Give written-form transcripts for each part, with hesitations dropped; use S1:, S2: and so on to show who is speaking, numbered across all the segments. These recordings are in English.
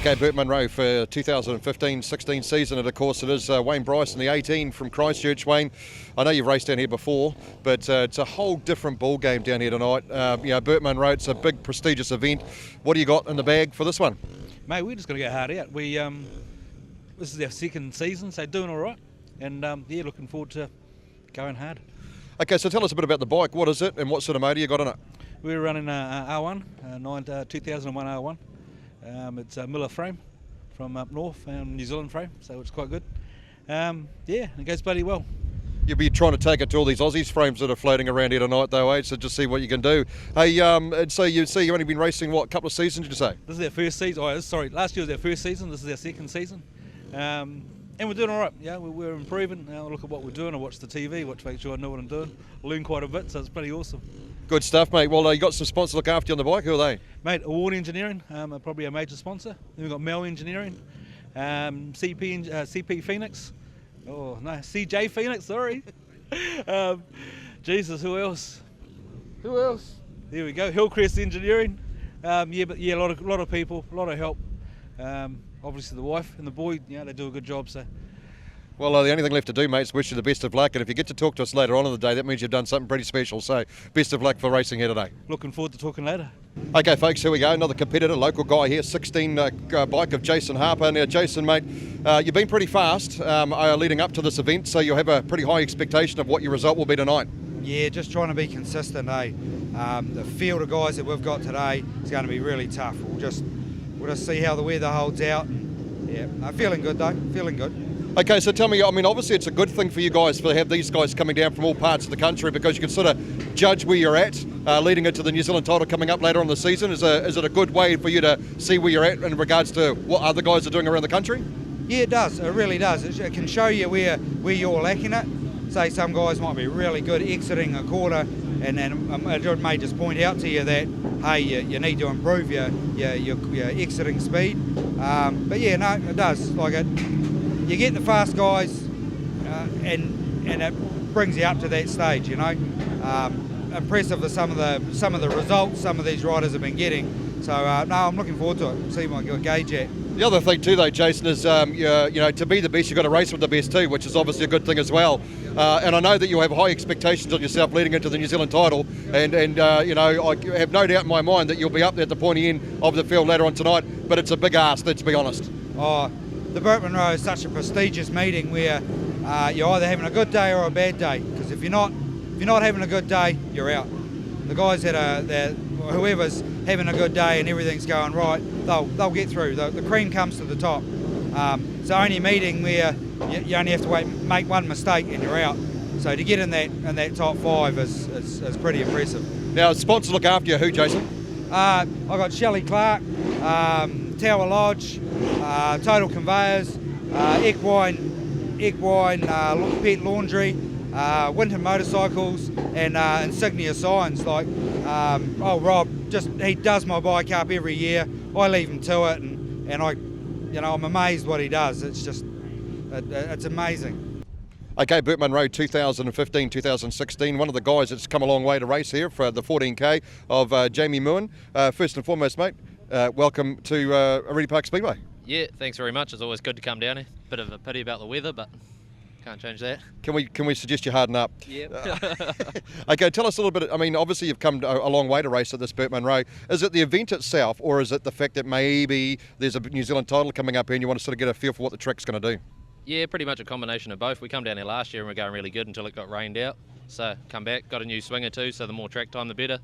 S1: Okay, Burt Munro for 2015-16 season, and of course it is Wayne Bryson, the 18 from Christchurch. Wayne, I know you've raced down here before, but it's a whole different ball game down here tonight. Burt Munro, it's a big prestigious event. What do you got in the bag for this one?
S2: Mate, we're just going to go hard out. This is our second season, so doing all right, and looking forward to going hard.
S1: Okay, so tell us a bit about the bike. What is it, and what sort of motor you got in it?
S2: We're running a R1, 2001 R1. It's a Miller frame from up north, New Zealand frame, so it's quite good. It goes bloody well.
S1: You'll be trying to take it to all these Aussies frames that are floating around here tonight, though, eh? So just see what you can do. Hey, and so you see you've only been racing, what, a couple of seasons, did you say?
S2: This is our first season. Last year was our first season. This is our second season. And we're doing all right. Yeah, we're improving. Now look at what we're doing. I watch the TV, watch to make sure I know what I'm doing. Learn quite a bit, so it's pretty awesome.
S1: Good stuff, mate. Well, you got some sponsors to look after you on the bike. Who are they?
S2: Mate, Award Engineering, probably a major sponsor. Then we've got Mel Engineering, CP Phoenix. Oh, no, CJ Phoenix, sorry. Jesus, who else? There we go, Hillcrest Engineering. A lot of people, a lot of help. Obviously the wife and the boy, they do a good job, so.
S1: Well, the only thing left to do, mate, is wish you the best of luck. And if you get to talk to us later on in the day, that means you've done something pretty special. So, best of luck for racing here today.
S2: Looking forward to talking later.
S1: Okay, folks, here we go. Another competitor, local guy here, 16 bike of Jason Harper. Now, Jason, mate, you've been pretty fast leading up to this event, so you'll have a pretty high expectation of what your result will be tonight.
S3: Yeah, just trying to be consistent, eh? The field of guys that we've got today is going to be really tough. We'll just see how the weather holds out. And, feeling good though, feeling good.
S1: Okay, so tell me, I mean, obviously it's a good thing for you guys to have these guys coming down from all parts of the country, because you can sort of judge where you're at leading into the New Zealand title coming up later on in the season. Is it a good way for you to see where you're at in regards to what other guys are doing around the country?
S3: Yeah, it does. It really does. It can show you where you're lacking it. Say some guys might be really good exiting a quarter, and then it may just point out to you that, hey, you need to improve your exiting speed. But yeah, no, it does. Like you get the fast guys, and it brings you up to that stage. Impressive with some of the results some of these riders have been getting. So no, I'm looking forward to it. See what I can gauge at.
S1: The other thing too, though, Jason, is to be the best, you've got to race with the best too, which is obviously a good thing as well. And I know that you have high expectations on yourself leading into the New Zealand title, and I have no doubt in my mind that you'll be up there at the pointy end of the field later on tonight. But it's a big ask, let's be honest.
S3: Oh, the Burt Munro is such a prestigious meeting where you're either having a good day or a bad day. Because if you're not having a good day, you're out. The guys whoever's having a good day and everything's going right, they'll get through. The cream comes to the top. It's the only meeting where you only have to make one mistake and you're out. So to get in that top five is pretty impressive.
S1: Now, sponsors look after you. Who, Jason?
S3: I got Shelley Clark, Tower Lodge, Total Conveyors, Equine, Pet Laundry, Winton Motorcycles, and Insignia Signs. Like, Rob, he does my bike up every year. I leave him to it, and I'm amazed what he does. It's just, it's amazing.
S1: Okay, Burt Munro 2015-2016, one of the guys that's come a long way to race here for the 14K of Jamie Moon. First and foremost, mate, welcome to Oreti Park Speedway.
S4: Yeah, thanks very much. It's always good to come down here. Bit of a pity about the weather, but can't change that.
S1: Can we suggest you harden up?
S4: Yeah.
S1: Okay, tell us a little bit. I mean, obviously you've come a long way to race at this Burt Munro. Is it the event itself, or is it the fact that maybe there's a New Zealand title coming up here and you want to sort of get a feel for what the track's going to do?
S4: Yeah, pretty much a combination of both. We come down here last year and we're going really good until it got rained out. So come back, got a new swing or two, so the more track time the better.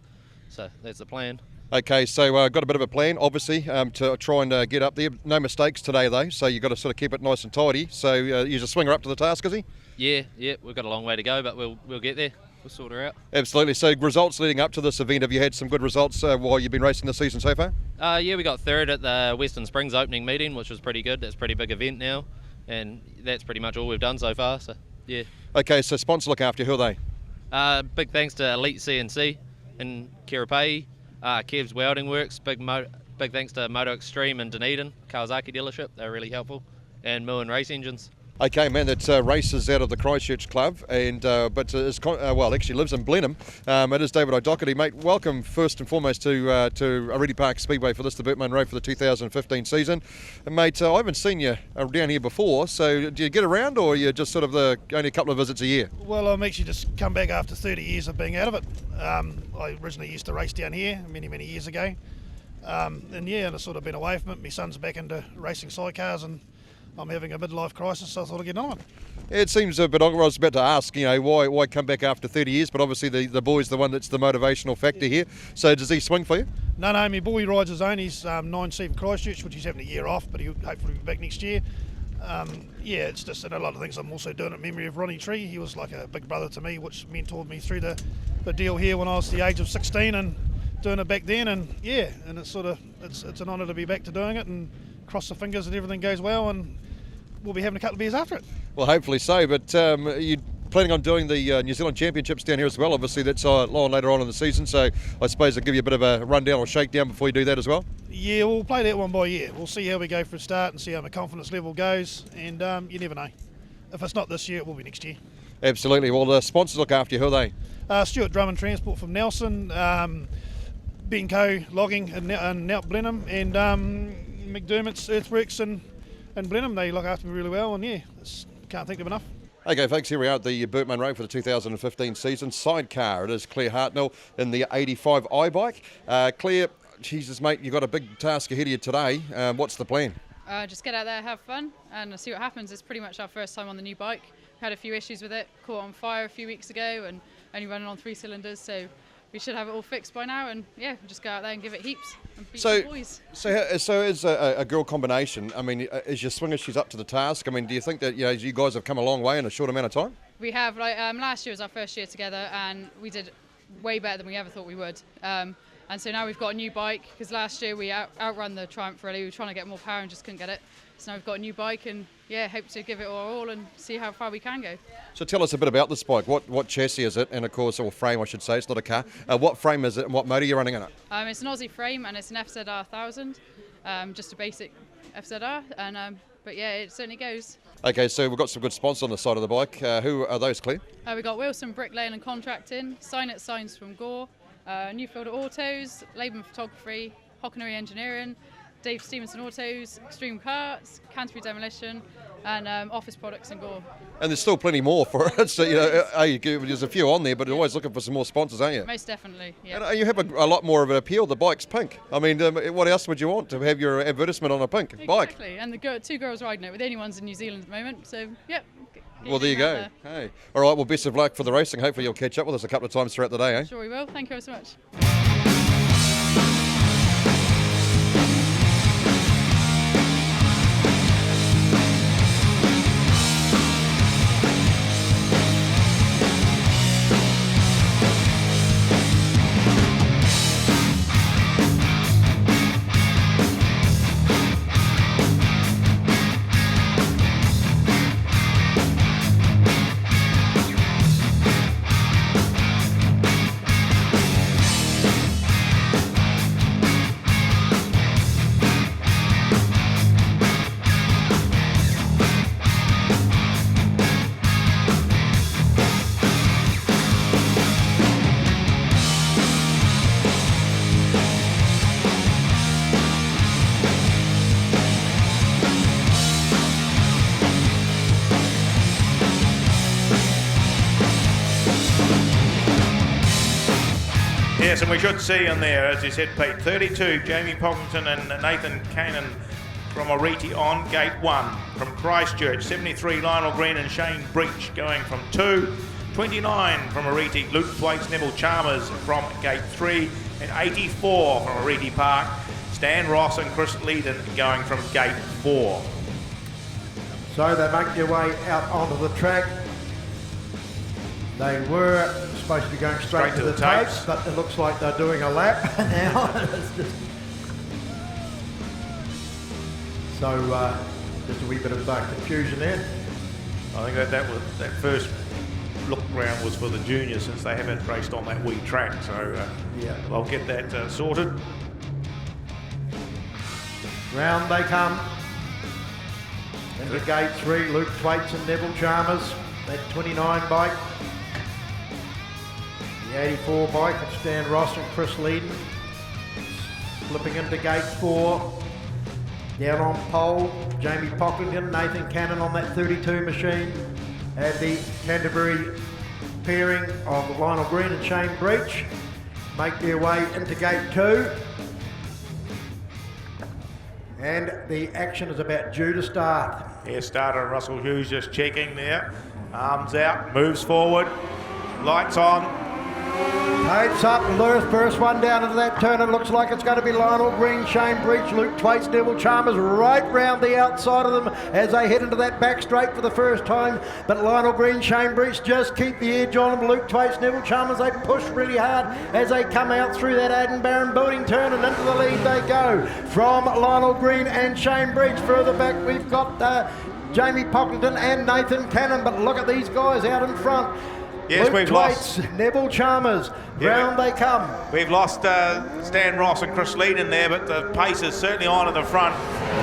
S4: So that's the plan.
S1: Okay, so got a bit of a plan, obviously, to try and get up there. No mistakes today, though, so you've got to sort of keep it nice and tidy. So you're a swinger up to the task, is he?
S4: Yeah, we've got a long way to go, but we'll get there. We'll sort her out.
S1: Absolutely. So results leading up to this event, have you had some good results while you've been racing this season so far?
S4: Yeah, we got third at the Western Springs opening meeting, which was pretty good. That's a pretty big event now, and that's pretty much all we've done so far, so yeah. Okay,
S1: so sponsors look after you. Who are they?
S4: Big thanks to Elite CNC in Kirapei, Kev's Welding Works, big thanks to Moto Extreme in Dunedin, Kawasaki dealership, they're really helpful, and Moon Race Engines.
S1: Okay, man, that races out of the Christchurch Club, and but actually lives in Blenheim. It is David O'Doherty, mate. Welcome first and foremost to Oreti Park Speedway for the Burt Munro for the 2015 season. And mate, I haven't seen you down here before, so do you get around, or are you just sort of only a couple of visits a year?
S5: Well, I'm actually just come back after 30 years of being out of it. I originally used to race down here many years ago, and I've sort of been away from it. My son's back into racing sidecars, and I'm having a midlife crisis, so I thought I'd get on it.
S1: It seems a bit. I was about to ask, why come back after 30 years? But obviously the boy's the one that's the motivational factor here. So does he swing for you?
S5: No, my boy rides his own. He's 9-7 Christchurch, which he's having a year off, but he'll hopefully be back next year. It's just a lot of things I'm also doing in memory of Ronnie Tree. He was like a big brother to me, which mentored me through the deal here when I was the age of 16 and doing it back then. And it's it's an honour to be back to doing it, and cross the fingers that everything goes well, and we'll be having a couple of beers after it.
S1: Well, hopefully so, but are you planning on doing the New Zealand Championships down here as well? Obviously that's later on in the season, so I suppose I'll give you a bit of a rundown or shakedown before you do that as well? Yeah,
S5: we'll play that one by ear. We'll see how we go for a start and see how my confidence level goes, and you never know. If it's not this year, it will be next year. Absolutely. Well, the sponsors look after you. Who are they? Stuart Drummond Transport from Nelson, Benco Logging in Blenheim, and McDermott's Earthworks in Blenheim. They look after me really well, and can't thank them enough. Okay, folks, here we are at the Burt Munro for the 2015 season. Sidecar, it is Claire Hartnell in the 85 iBike. Claire, Jesus, mate, you've got a big task ahead of you today. What's the plan?
S6: Just get out there, have fun, and see what happens. It's pretty much our first time on the new bike. We had a few issues with it, caught on fire a few weeks ago, and only running on 3 cylinders, so we should have it all fixed by now, and just go out there and give it heaps and beat the boys. So
S1: as a girl combination, I mean, is your swinger, she's up to the task? I mean, do you think that you guys have come a long way in a short amount of time?
S6: We have. Last year was our first year together, and we did way better than we ever thought we would. And so now we've got a new bike, because last year we outrun the Triumph Rally. We were trying to get more power and just couldn't get it. So now we've got a new bike, and hope to give it our all and see how far we can go. So
S1: tell us a bit about this bike. What chassis is it? And of course, or frame, I should say. It's not a car. What frame is it, and what motor are you running in it?
S6: It's an Aussie frame, and it's an FZR 1000, just a basic FZR. And it certainly goes. Okay, so we've got some good sponsors on the side of the bike. Who are those, Claire? We've got Wilson Bricklaying and Contracting, Sign It Signs from Gore, Newfielder Autos, Laban Photography, Hockenary Engineering, Dave Stevenson Autos, Extreme Carts, Canterbury Demolition, and Office Products and Gore. And there's still plenty more for it. So there's a few on there, but you're always looking for some more sponsors, aren't you? Most definitely. Yeah. And you have a lot more of an appeal. The bike's pink. I mean, what else would you want to have your advertisement on a pink bike? Exactly. And the 2 girls riding it. We're the only ones in New Zealand at the moment. So well, there you go. Hey. All right. Well, best of luck for the racing. Hopefully, you'll catch up with us a couple of times throughout the day. Sure, we will. Thank you ever so much.
S7: Yes, and we should see in there, as you said, Pete, 32, Jamie Pocklington and Nathan Kanan from Oreti on gate 1. From Christchurch, 73, Lionel Green and Shane Breach going from 2. 29 from Oreti, Luke Thwaites, Neville Chalmers from gate 3. And 84 from Oreti Park, Stan Ross and Chris Leedon going from gate 4.
S8: So they make their way out onto the track. They were supposed to be going straight to the tapes, but it looks like they're doing a lap now. So just a wee bit of confusion there.
S7: I think that first look round was for the juniors, since they haven't raced on that wee track. So they'll get that sorted.
S8: Round they come. Into gate 3, Luke Thwaites and Neville Chalmers. That 29 bike. The 84 bike of Stan Ross and Chris Leedon. Flipping into gate 4. Down on pole, Jamie Pocklington, Nathan Cannon on that 32 machine. And the Canterbury pairing of Lionel Green and Shane Breach make their way into gate 2. And the action is about due to start.
S7: Yeah, starter Russell Hughes just checking there. Arms out, moves forward, lights on.
S8: Tapes up, Lewis first one down into that turn. It looks like it's going to be Lionel Green, Shane Breach, Luke Thwaites, Neville Chalmers right round the outside of them as they head into that back straight for the first time. But Lionel Green, Shane Breach just keep the edge on them. Luke Thwaites, Neville Chalmers, they push really hard as they come out through that Aidan Barron building turn, and into the lead they go. From Lionel Green and Shane Breach, further back we've got Jamie Pocklington and Nathan Cannon, but look at these guys out in front.
S7: Yes,
S8: Luke
S7: we've
S8: Thwaites,
S7: lost.
S8: Neville Chalmers, round they come.
S7: We've lost Stan Ross and Chris Leedon there, but the pace is certainly on at the front.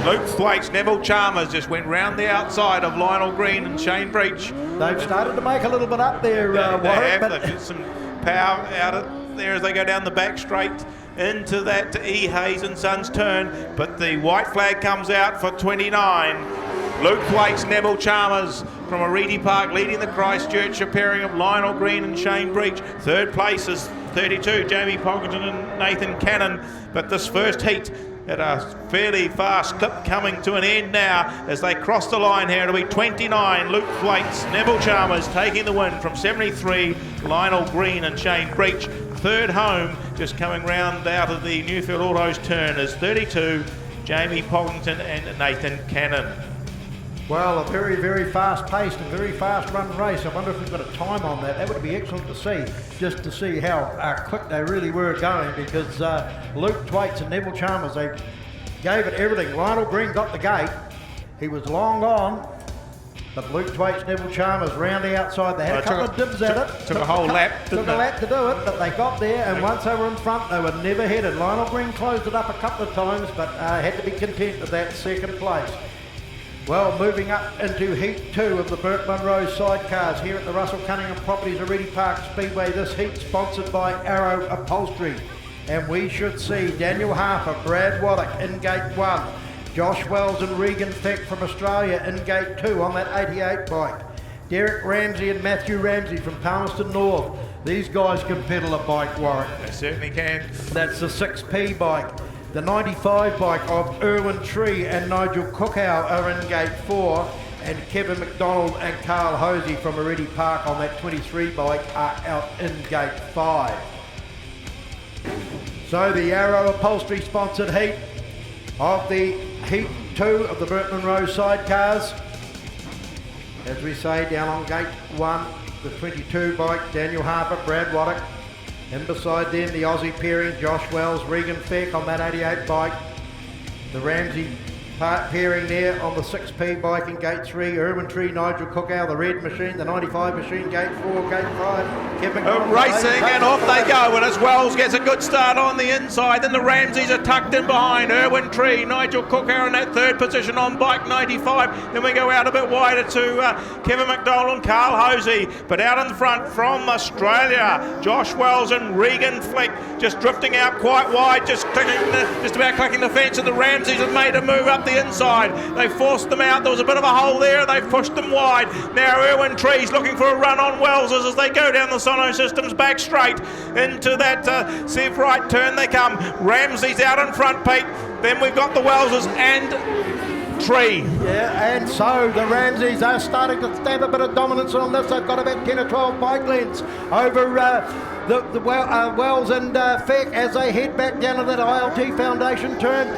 S7: Luke Thwaites, Neville Chalmers just went round the outside of Lionel Green and Shane Breach.
S8: They've started to make a little bit up there, Warwick.
S7: They've got some power out of there as they go down the back straight into that E. Hayes and Sons turn, but the white flag comes out for 29. Luke Thwaites, Neville Chalmers from Oreti Park leading the Christchurch, a pairing of Lionel Green and Shane Breach. Third place is 32, Jamie Pocklington and Nathan Cannon. But this first heat at a fairly fast clip coming to an end now as they cross the line here. It'll be 29, Luke Thwaites, Neville Chalmers taking the win from 73, Lionel Green and Shane Breach. Third home, just coming round out of the Newfield Autos turn, is 32, Jamie Pocklington and Nathan Cannon.
S8: Well, a very, very fast-paced and very fast-run race. I wonder if we've got a time on that. That would be excellent to see, just to see how quick they really were going, because Luke Thwaites and Neville Chalmers, they gave it everything. Lionel Green got the gate. He was long gone, but Luke Thwaites, Neville Chalmers round the outside. They had a couple of dibs at it.
S7: Took a whole lap,
S8: Took a lap to do it, but they got there, and once they were in front, they were never headed. Lionel Green closed it up a couple of times, but had to be content with that second place. Well, moving up into Heat 2 of the Burt Munro Sidecars here at the Russell Cunningham Properties Oreti Park Speedway. This heat sponsored by Arrow Upholstery. And we should see Daniel Harper, Brad Waddock in Gate 1. Josh Wells and Regan Feck from Australia in Gate 2 on that 88 bike. Derek Ramsey and Matthew Ramsey from Palmerston North. These guys can pedal a bike, Warwick.
S7: They certainly can.
S8: That's the 6P bike. The 95 bike of Erwin Tree and Nigel Cookow are in Gate 4, and Kevin McDonald and Carl Hosey from Oreti Park on that 23 bike are out in Gate 5. So the Arrow Upholstery sponsored heat of the Heat 2 of the Burt Munro Sidecars. As we say, down on Gate 1, the 22 bike, Daniel Harper, Brad Waddock. And beside them, the Aussie pairing, Josh Wells, Regan Feck on that 88 bike. The Ramsey pairing there on the 6P bike in Gate 3. Erwin Tree, Nigel Cookow, the red machine, the 95 machine, Gate 4, Gate 5. Kevin
S7: Racing, and off they go. And as Wells gets a good start on the inside, then the Ramseys are tucked in behind. Erwin Tree, Nigel Cookow in that third position on bike 95. Then we go out a bit wider to Kevin McDonald and Carl Hosey. But out in front from Australia, Josh Wells and Regan Fleck just drifting out quite wide, just about clicking the fence, and the Ramseys have made a move up the inside. They forced them out. There was a bit of a hole there. They've pushed them wide. Now Erwin Tree's looking for a run on Wells's as they go down the Sono Systems back straight into that Sev right turn they come. Ramsey's out in front, Pete. Then we've got the Wells's and Tree.
S8: Yeah, and so the Ramseys are starting to stamp a bit of dominance on this. They've got about 10 or 12 bike lengths over Wells and Feck as they head back down to that ILT Foundation turn.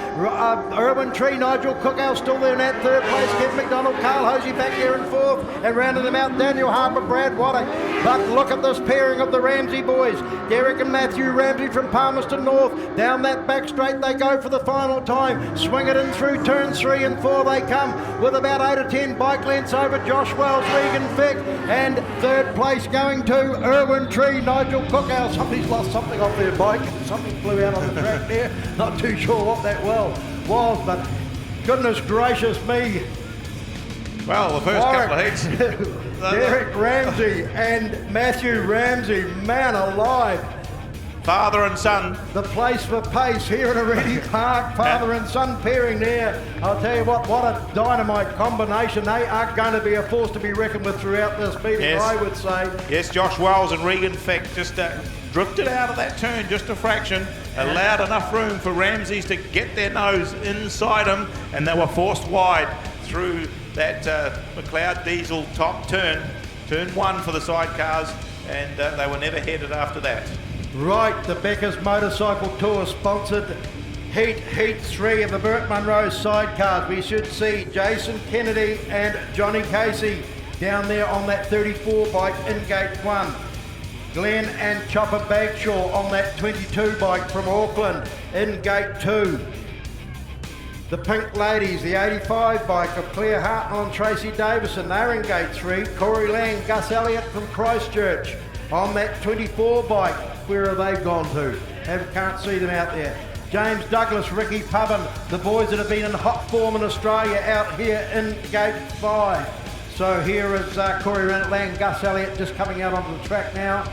S8: Erwin Tree, Nigel Cookow still there in that third place. Kevin McDonald, Carl Hosey back there in fourth, and rounding them out, Daniel Harper, Brad Waddock. But look at this pairing of the Ramsey boys. Derek and Matthew Ramsey from Palmerston North. Down that back straight they go for the final time. Swing it in through turns 3 and 4 they come with about 8 or 10 bike lengths over Josh Wells, Regan Feck, and third place going to Erwin Tree, Nigel Cookow. Somebody's lost something off their bike. Something flew out on the track there. Not too sure what that was, but goodness gracious me.
S7: Well, the first couple of heats.
S8: Derek Ramsey and Matthew Ramsey, man alive.
S7: Father and son.
S8: The place for pace here at Oreti Park. Father and son pairing there. I'll tell you what a dynamite combination. They are going to be a force to be reckoned with throughout this meeting,
S7: Yes.
S8: I would say.
S7: Yes, Josh Wells and Regan Feck just drifted out of that turn just a fraction, allowed enough room for Ramses to get their nose inside him, and they were forced wide through that McLeod Diesel top turn 1 for the sidecars, and they were never headed after that.
S8: Right, the Becker's Motorcycle Tour sponsored Heat 3 of the Burt Munro Sidecars. We should see Jason Kennedy and Johnny Casey down there on that 34 bike in gate 1. Glenn and Chopper Bagshaw on that 22 bike from Auckland in gate 2. The Pink Ladies, the 85 bike of Claire Hartnell and Tracy Davison, they're in gate 3. Corey Lang, Gus Elliott from Christchurch on that 24 bike. Where have they gone to? Can't see them out there. James Douglas, Ricky Pubbin, the boys that have been in hot form in Australia out here in gate 5. So here is Corey Lang, Gus Elliott just coming out onto the track now.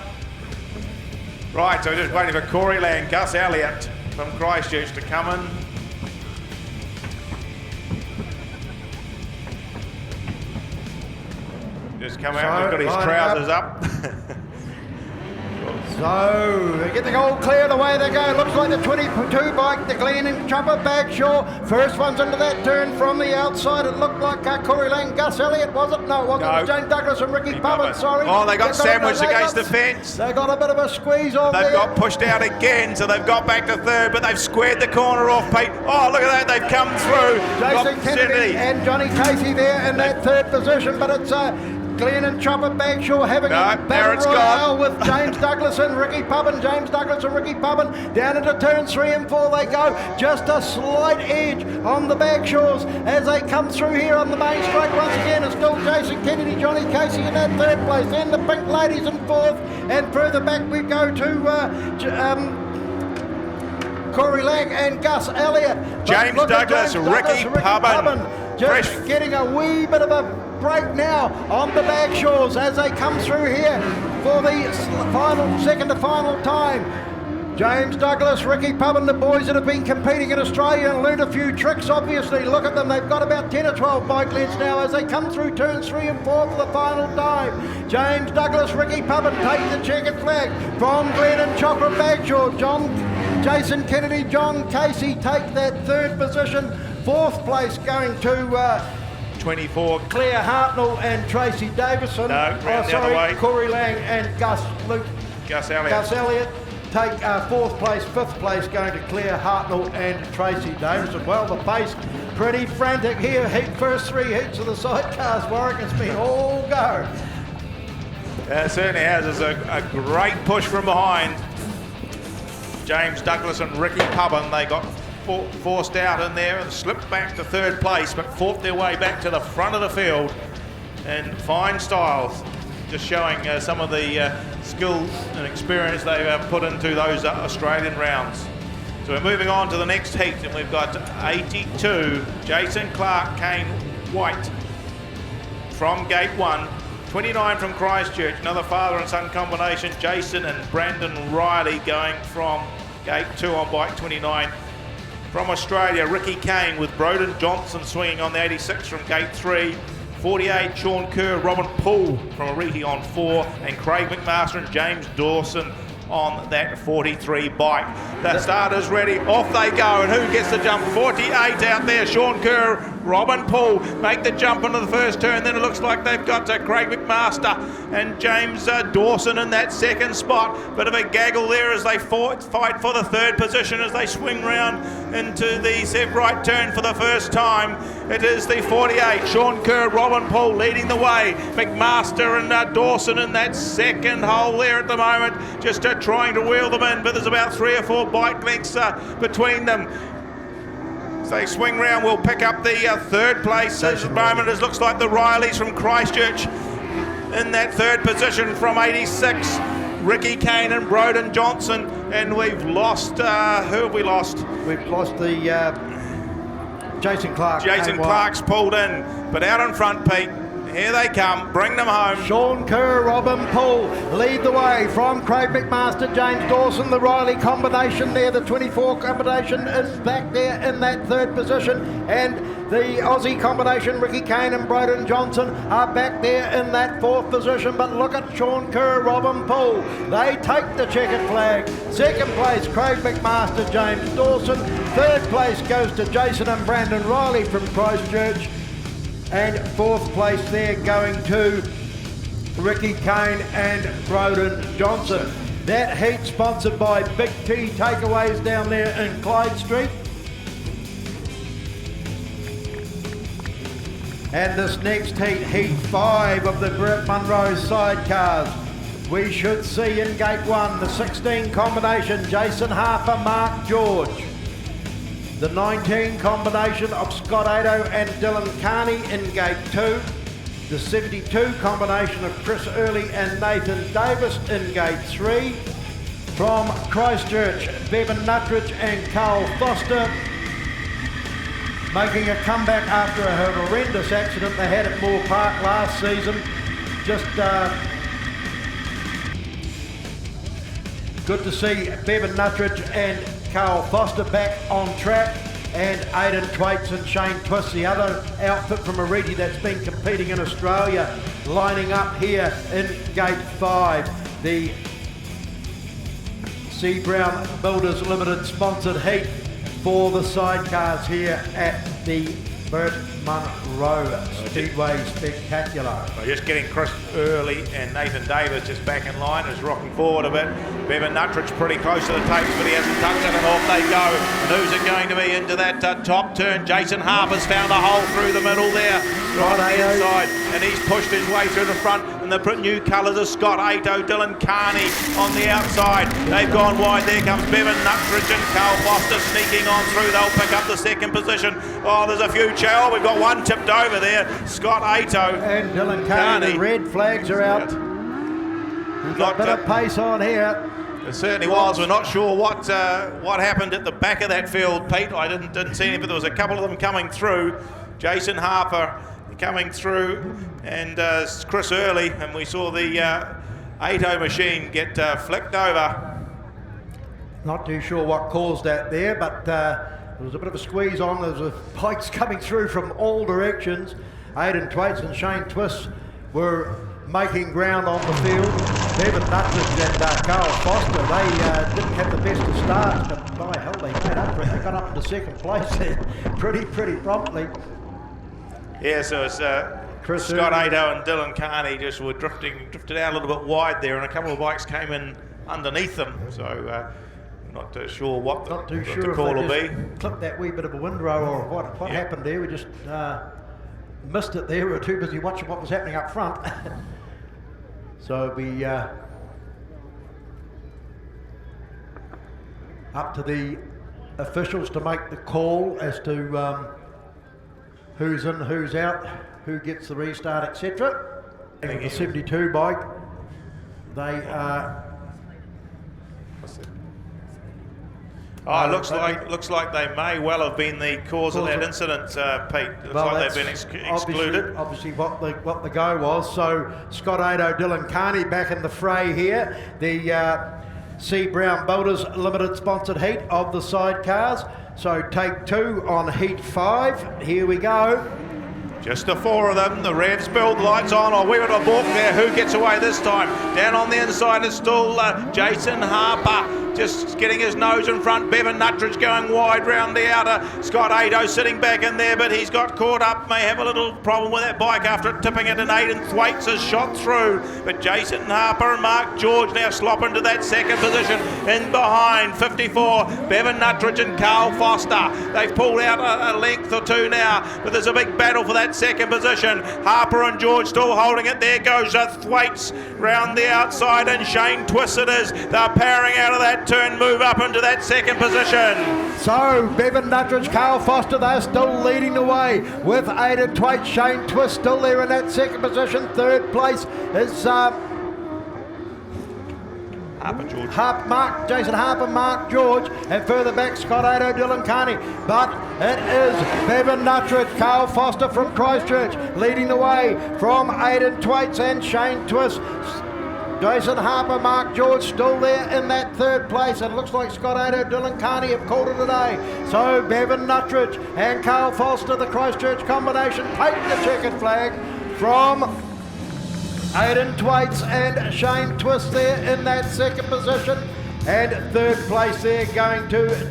S7: Right, so we're just waiting for Corey Lang, Gus Elliott from Christchurch to come in. Just come out, he's got his trousers up.
S8: So they get the goal cleared, away they go. Looks like the 22 bike, the Glen and Chopper Bagshaw. First one's into that turn from the outside. It looked like Corey Lang, Gus Elliott, was it? No, it wasn't. It was James Douglas and Ricky Pubbin, sorry.
S7: Oh, they got sandwiched against the fence.
S8: They got a bit of a squeeze on there.
S7: They've got pushed out again, so they've got back to third, but they've squared the corner off, Pete. Oh, look at that, they've come through.
S8: Jason Kennedy and Johnny Casey there in that third position, but it's Glenn and Chopper Bagshaw having a battle royale with James Douglas and Ricky Pubbin. James Douglas and Ricky Pubbin down into turns 3 and 4 they go. Just a slight edge on the Bagshaws as they come through here on the main straight once again. It's still Jason Kennedy, Johnny Casey in that third place. Then the Pink Ladies in fourth, and further back we go to Corey Lang and Gus Elliott.
S7: James Douglas, Ricky Pubbin.
S8: Just getting a wee bit of a break now on the Bagshaws as they come through here for the second to final time. James Douglas, Ricky Pubbin, the boys that have been competing in Australia and learned a few tricks, obviously. Look at them, they've got about 10 or 12 bike lengths now as they come through turns 3 and 4 for the final time. James Douglas, Ricky Pubbin take the checkered flag from Glen and Chopper Bagshaw. Jason Kennedy, John Casey take that third position. Fourth place going to
S7: 24.
S8: Claire Hartnell and Tracy Davison.
S7: No, round the other way.
S8: Corey Lang and Gus Elliott take fourth place. Fifth place going to Claire Hartnell and Tracy Davison. Well, the pace pretty frantic here. First 3 heats of the sidecars, Warwick. It's been all go.
S7: It certainly has. It's a great push from behind. James Douglas and Ricky Pubbin, they got forced out in there and slipped back to third place, but fought their way back to the front of the field in fine styles, just showing some of the skill and experience they have put into those Australian rounds. So we're moving on to the next heat, and we've got 82, Jason Clark, Kane White from gate 1, 29 from Christchurch, another father and son combination, Jason and Brandon Riley going from gate 2 on bike 29. From Australia, Ricky Kane with Broden Johnson swinging on the 86 from gate 3. 48, Sean Kerr, Robin Poole from Oreti on 4, and Craig McMaster and James Dawson on that 43 bike. The starters ready, off they go, and who gets the jump? 48 out there, Sean Kerr, Robin Poole make the jump into the first turn. Then it looks like they've got Craig McMaster and James Dawson in that second spot. Bit of a gaggle there as they fight for the third position as they swing round into the right turn for the first time. It is the 48, Sean Kerr, Robin Poole leading the way. McMaster and Dawson in that second hole there at the moment, just trying to wheel them in, but there's about 3 or 4 bike lengths between them. As they swing round, we'll pick up the third place at the moment. It looks like the Rileys from Christchurch in that third position from 86. Ricky Kane and Broden Johnson, and we've lost, who have we lost?
S8: We've lost the Jason Clark.
S7: Jason Clark's pulled in, but out in front, Pete. Here they come, bring them home.
S8: Sean Kerr, Robin Poole lead the way from Craig McMaster, James Dawson. The Riley combination there, the 24 combination is back there in that third position. And the Aussie combination, Ricky Kane and Broden Johnson, are back there in that fourth position. But look at Sean Kerr, Robin Poole. They take the checkered flag. Second place, Craig McMaster, James Dawson. Third place goes to Jason and Brandon Riley from Christchurch. And fourth place there going to Ricky Kane and Broden Johnson. That heat sponsored by Big T Takeaways down there in Clyde Street. And this next heat 5 of the Burt Munro Sidecars. We should see in gate 1 the 16 combination, Jason Harper, Mark George. The 19 combination of Scott Ado and Dylan Carney in gate 2. The 72 combination of Chris Early and Nathan Davis in gate 3. From Christchurch, Bevan Nuttridge and Carl Foster making a comeback after a horrendous accident they had at Moore Park last season. Just good to see Bevan Nuttridge and Carl Foster back on track, and Aidan Twaits and Shane Twist, the other outfit from Oreti that's been competing in Australia, lining up here in gate 5. The C Brown Builders Limited sponsored heat for the sidecars here at the Burt Munro Speedway Spectacular.
S7: We're just getting Chris Early and Nathan Davis just back in line, is rocking forward a bit. Bevan Nuttridge pretty close to the tapes, but he hasn't touched it, and off they go. And who's it going to be into that top turn? Jason Harper's found a hole through the middle there, right on the inside, and he's pushed his way through the front. And the new colours are Scott Ado, Dylan Carney on the outside. They've gone wide. There comes Bevan Nuttridge and Carl Foster sneaking on through. They'll pick up the second position. Oh, there's a few we've got one tipped over there. Scott Ado
S8: and Dylan Carney. The red flags are out. We've got a bit of pace on here.
S7: It certainly was. We're not sure what happened at the back of that field, Pete. I didn't see any, but there was a couple of them coming through. Jason Harper coming through, and Chris Early, and we saw the Ado machine get flicked over.
S8: Not too sure what caused that there, but there was a bit of a squeeze on. There was bikes coming through from all directions. Aidan Twaits and Shane Twist were making ground on the field. Bevan Nuttridge and Carl Foster, they didn't have the best of starts, but by hell they made up for it. They got up into second place there pretty promptly.
S7: Yeah, so it's Scott Ado and Dylan Carney just were drifted out a little bit wide there, and a couple of bikes came in underneath them. So not too sure what the call will be.
S8: Clipped that wee bit of a windrow or what happened there. We just missed it there. We were too busy watching what was happening up front. So it'll be up to the officials to make the call as to who's in, who's out, who gets the restart, etc. The 72 bike, they are.
S7: Oh, it looks like they may well have been the cause of that incident, Pete. Looks like they've been excluded.
S8: Obviously what the go was. So Scott Ado, Dylan Carney back in the fray here. The C Brown Builders Limited sponsored heat of the sidecars. So take 2 on heat 5. Here we go.
S7: Just the 4 of them. The Revs build, lights on. Oh, we got a balk there. Who gets away this time? Down on the inside is still Jason Harper. Just getting his nose in front. Bevan Nuttridge going wide round the outer. Scott Ado sitting back in there, but he's got caught up. May have a little problem with that bike after tipping it, and Aidan Thwaites has shot through. But Jason Harper and Mark George now slop into that second position. In behind, 54, Bevan Nuttridge and Carl Foster. They've pulled out a length or 2 now, but there's a big battle for that second position. Harper and George still holding it. There goes Thwaites round the outside, and Shane Twist it is. They're powering out of that turn, move up into that second position.
S8: So Bevan Nuttridge, Carl Foster, they're still leading the way with Aidan Twaite, Shane Twist still there in that second position. Third place is
S7: Harper George.
S8: Jason Harper, Mark George, and further back Scott Ado, Dylan Carney. But it is Bevan Nuttridge, Carl Foster from Christchurch leading the way from Aidan Twaits and Shane Twist. Jason Harper, Mark George still there in that third place, and it looks like Scott Ado, Dylan Carney have called it a day. So Bevan Nuttridge and Carl Foster, the Christchurch combination, take the checkered flag from Aidan Twaits and Shane Twist there in that second position, and third place there going to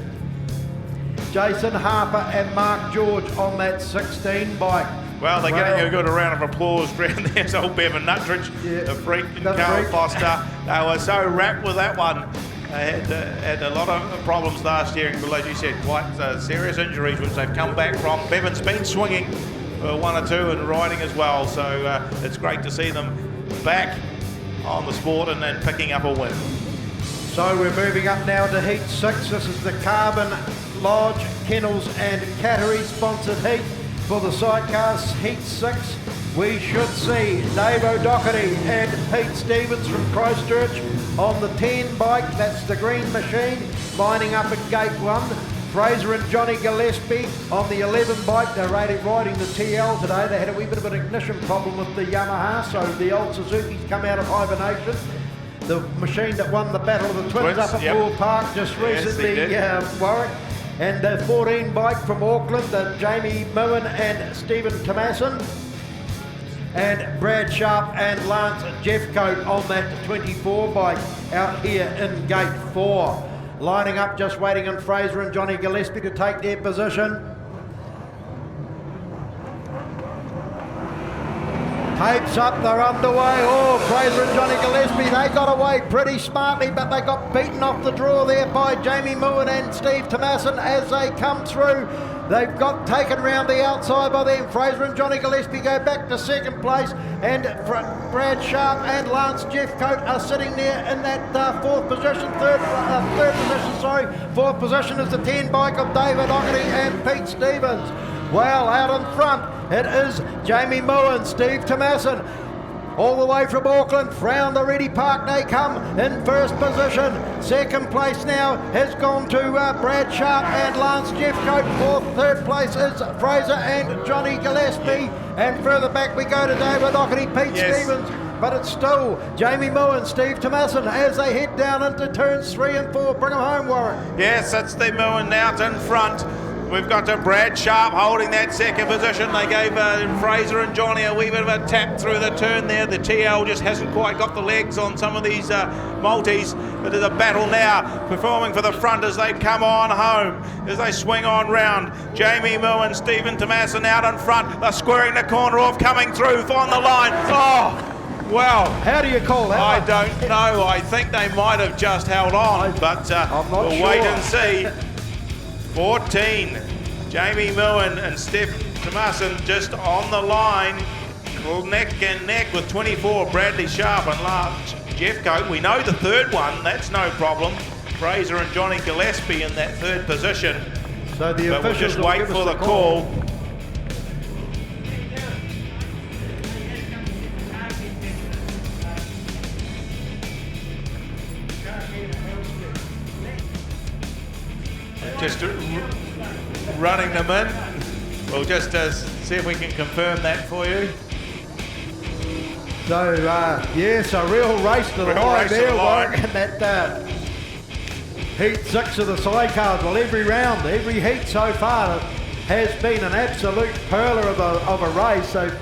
S8: Jason Harper and Mark George on that 16 bike.
S7: Well, they're getting a good round of applause round there. So Bevan Nuttridge, the freak, and Carl Foster. They were so wrapped with that one. They had a lot of problems last year, and as you said, quite serious injuries, which they've come back from. Bevan's been swinging for 1 or 2 and riding as well. So it's great to see them back on the sport and then picking up a win.
S8: So we're moving up now to Heat 6. This is the Carbon Lodge, Kennels and Cattery sponsored heat. For the sidecars, Heat 6, we should see Dave O'Doherty and Pete Stevens from Christchurch on the 10 bike. That's the green machine, lining up at gate 1. Fraser and Johnny Gillespie on the 11 bike. They're riding the TL today. They had a wee bit of an ignition problem with the Yamaha, so the old Suzuki's come out of hibernation. The machine that won the Battle of the Twins up at Moore Park just recently, Warwick. And the 14 bike from Auckland, Jamie Moen and Stephen Tomasson. And Brad Sharp and Lance Jeffcoat on that 24 bike out here in gate 4. Lining up, just waiting on Fraser and Johnny Gillespie to take their position. Tapes up, they're underway. Oh, Fraser and Johnny Gillespie, they got away pretty smartly, but they got beaten off the draw there by Jamie Moen and Steve Tomasson as they come through. They've got taken round the outside by them. Fraser and Johnny Gillespie go back to second place, and Brad Sharp and Lance Jeffcoat are sitting there in that fourth position. Fourth position is the 10 bike of David O'Doherty and Pete Stevens. Well, out in front, it is Jamie Moen, Steve Tomasson, all the way from Auckland, round the Oreti Park they come in first position. Second place now has gone to Brad Sharp and Lance Jeffcoat. Third place is Fraser and Johnny Gillespie. And further back we go to David O'Doherty, Pete Stevens. But it's still Jamie Moen, Steve Tomasson as they head down into turns 3 and 4. Bring them home, Warren.
S7: Yes, it's the Moen out in front. We've got to Brad Sharp holding that second position. They gave Fraser and Johnny a wee bit of a tap through the turn there. The TL just hasn't quite got the legs on some of these multis. But there's a battle now, performing for the front as they come on home, as they swing on round. Jamie Moen, Stephen Tomasson out in front. They're squaring the corner off, coming through on the line. Oh, well.
S8: How do you call that?
S7: I don't know. I think they might have just held on, but we'll wait and see. 14, Jamie Moen and Steph Tomasson just on the line, neck and neck with 24, Bradley Sharp and Lance Jeffcoat. We know the third one, that's no problem. Fraser and Johnny Gillespie in that third position.
S8: So the
S7: but we'll just wait for the call. Just running them in. We'll just see if we can confirm that for you.
S8: So, yes, a real race to the line there, Warwick, and that Heat 6 of the sidecars. Well, every round, every heat so far has been an absolute perler of a race. So.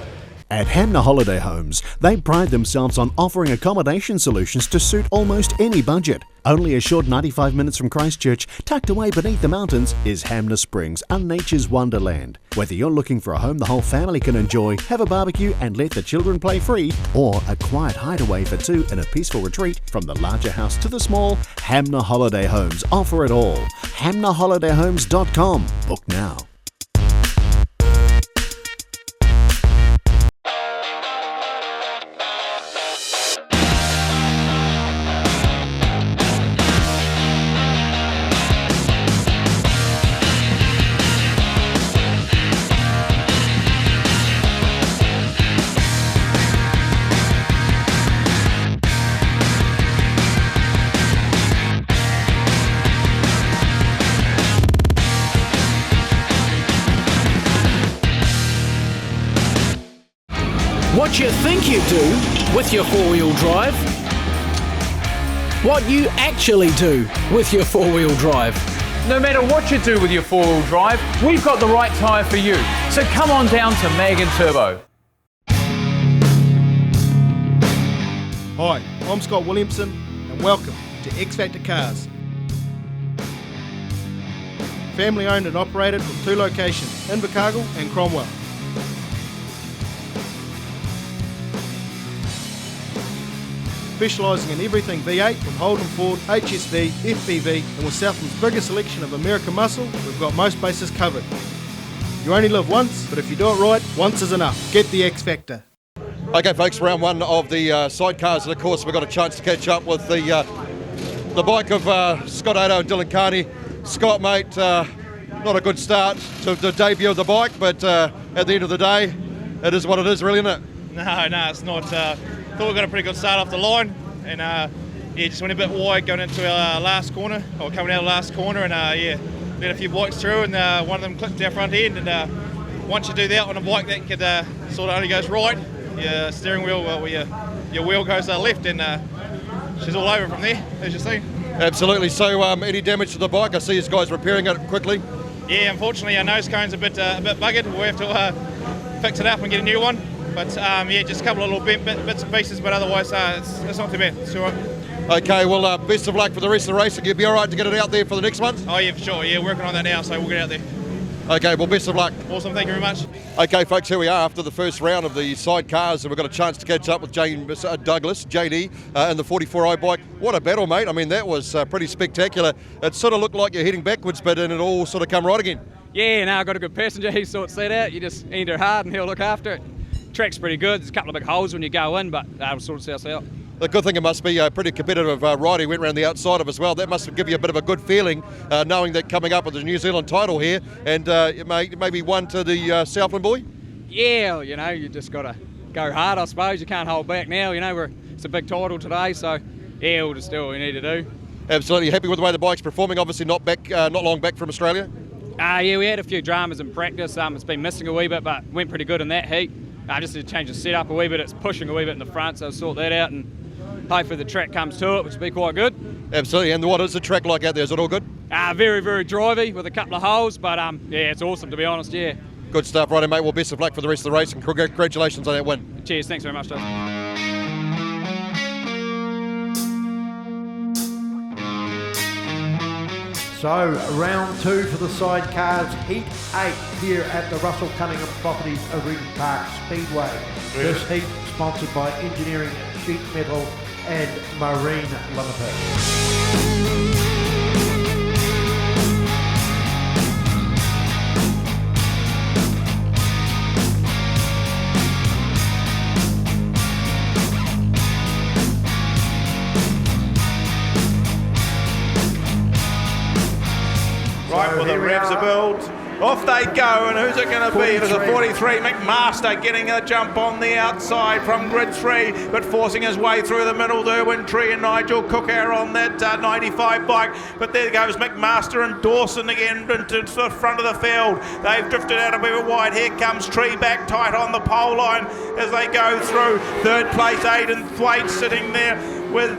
S9: At Hamner Holiday Homes, they pride themselves on offering accommodation solutions to suit almost any budget. Only a short 95 minutes from Christchurch, tucked away beneath the mountains, is Hamner Springs, a nature's wonderland. Whether you're looking for a home the whole family can enjoy, have a barbecue and let the children play free, or a quiet hideaway for two in a peaceful retreat, from the larger house to the small, Hamner Holiday Homes offer it all. HamnerHolidayHomes.com. Book now.
S10: What you think you do with your four-wheel drive. What you actually do with your four-wheel drive.
S11: No matter what you do with your four-wheel drive, we've got the right tyre for you. So come on down to Mag and Turbo.
S12: Hi, I'm Scott Williamson and welcome to X Factor Cars. Family owned and operated with 2 locations, Invercargill and Cromwell. Specialising in everything V8 from Holden Ford, HSV, FPV, and with Southland's biggest selection of American muscle, we've got most bases covered. You only live once, but if you do it right, once is enough. Get the X Factor.
S1: Okay, folks, round one of the sidecars, and of course we've got a chance to catch up with the bike of Scott Ado and Dylan Carney. Scott, mate, not a good start to the debut of the bike, but at the end of the day, it is what it is, really, isn't it?
S13: No, it's not. Thought we got a pretty good start off the line, and just went a bit wide going into our last corner, or coming out of the last corner, and let a few bikes through, and one of them clipped our front end, and once you do that on a bike, that could sort of only goes right. Your steering wheel, your wheel goes left, and she's all over from there, as you see.
S1: Absolutely. So, any damage to the bike? I see you guys repairing it quickly.
S13: Yeah, unfortunately, our nose cone's a bit buggered. We'll have to fix it up and get a new one. But just a couple of little bits and pieces, but otherwise it's not too bad. It's all right.
S1: Okay, well, best of luck for the rest of the race. You'll be all right to get it out there for the next one?
S13: Oh, yeah, for sure. Yeah, working on that now, so we'll get out there.
S1: Okay, well, best of luck.
S13: Awesome, thank you very much.
S1: Okay, folks, here we are after the first round of the sidecars, and we've got a chance to catch up with James Douglas, JD, and the 44i bike. What a battle, mate. I mean, that was pretty spectacular. It sort of looked like you're heading backwards, but then it all sort of come right again.
S14: Yeah, no, I've got a good passenger. He sorts that out. You just aim it hard and he'll look after it. Track's pretty good. There's a couple of big holes when you go in, but that'll sort itself out.
S1: The good thing, it must be a pretty competitive ride. He went around the outside of as well. That must give you a bit of a good feeling, knowing that coming up with the New Zealand title here, and maybe one to the Southland boy?
S14: Yeah, you just got to go hard, I suppose. You can't hold back now. It's a big title today, so yeah, we'll just do what we need to do.
S1: Absolutely. Happy with the way the bike's performing? Obviously not long back from Australia?
S14: Yeah, we had a few dramas in practice. It's been missing a wee bit, but went pretty good in that heat. Just need to change the setup a wee bit. It's pushing a wee bit in the front, so I'll sort that out and hopefully the track comes to it, which will be quite good.
S1: Absolutely. And what is the track like out there? Is it all good?
S14: Very, very drivey with a couple of holes, but yeah, it's awesome, to be honest, yeah.
S1: Good stuff, right, mate. Well, best of luck for the rest of the race, and congratulations on that win.
S14: Cheers, thanks very much, Dave.
S8: So, round 2 for the sidecars, Heat 8 here at the Russell Cunningham Properties Oreti Park Speedway.
S7: Really?
S8: This heat sponsored by Engineering Sheet Metal and Marine Limited.
S7: Right, well, the revs are built. Off they go, and who's it going to be? It is a 43, McMaster getting a jump on the outside from grid 3, but forcing his way through the middle. Irwin Tree and Nigel Cookout on that 95 bike, but there goes McMaster and Dawson again into the front of the field. They've drifted out a bit wide. Here comes Tree back tight on the pole line as they go through. Third place, Aidan Thwaite sitting there with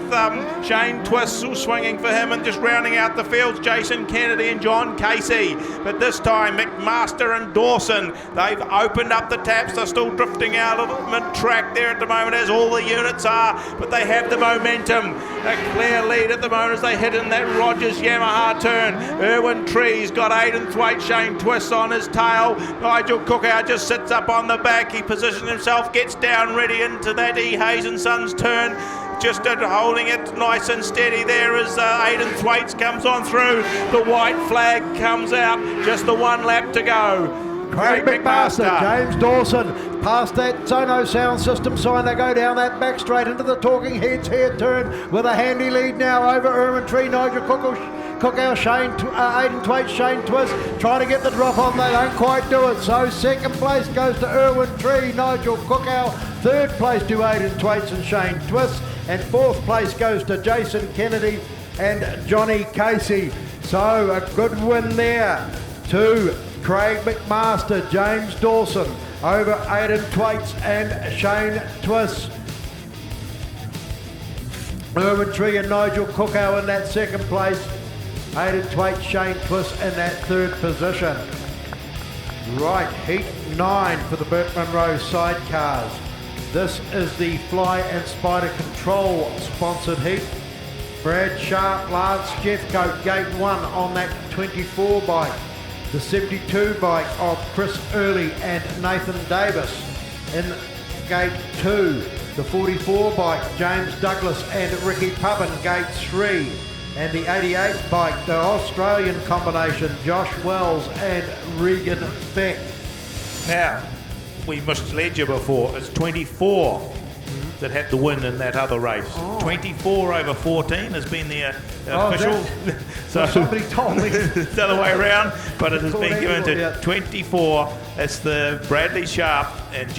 S7: Shane Twist swinging for him, and just rounding out the fields, Jason Kennedy and John Casey. But this time, McMaster and Dawson, they've opened up the taps. They're still drifting out of mid-track there at the moment, as all the units are, but they have the momentum. A clear lead at the moment as they hit in that Rogers Yamaha turn. Irwin Tree's got Aidan Thwaite, Shane Twist on his tail. Nigel Cookout just sits up on the back. He positions himself, gets down ready into that E. Hayes and Sons turn. Just holding it nice and steady there as Aidan Thwaites comes on through. The white flag comes out, just the one lap to go.
S8: Craig McMaster, James Dawson, past that Zono sound system sign. They go down that back straight into the Talking Heads here turn with a handy lead now over Irwin Tree, Nigel Cookout, Aidan Thwaite, Shane Twist trying to get the drop on. They don't quite do it. So second place goes to Irwin Tree, Nigel Cookout. Third place to Aidan Thwaite and Shane Twist. And fourth place goes to Jason Kennedy and Johnny Casey. So a good win there to Craig McMaster, James Dawson, over Aidan Twaits and Shane Twiss. Irwin Tree and Nigel Cookow in that second place. Aidan Twaits, Shane Twiss in that third position. Right, heat 9 for the Burt Munro Sidecars. This is the Fly and Spider Control sponsored heat. Brad Sharp, Lance Jeffcoat, gate 1 on that 24 bike. The 72 bike of Chris Early and Nathan Davis. In gate 2, the 44 bike, James Douglas and Ricky Pubbin, gate 3. And the 88 bike, the Australian combination, Josh Wells and Regan Beck.
S7: Now, we misled you before. It's 24 that had the win in that other race. 24 over 14 has been the official. So
S8: somebody told me.
S7: It's the other way around, but it has been given to 24. It's the Bradley Sharp and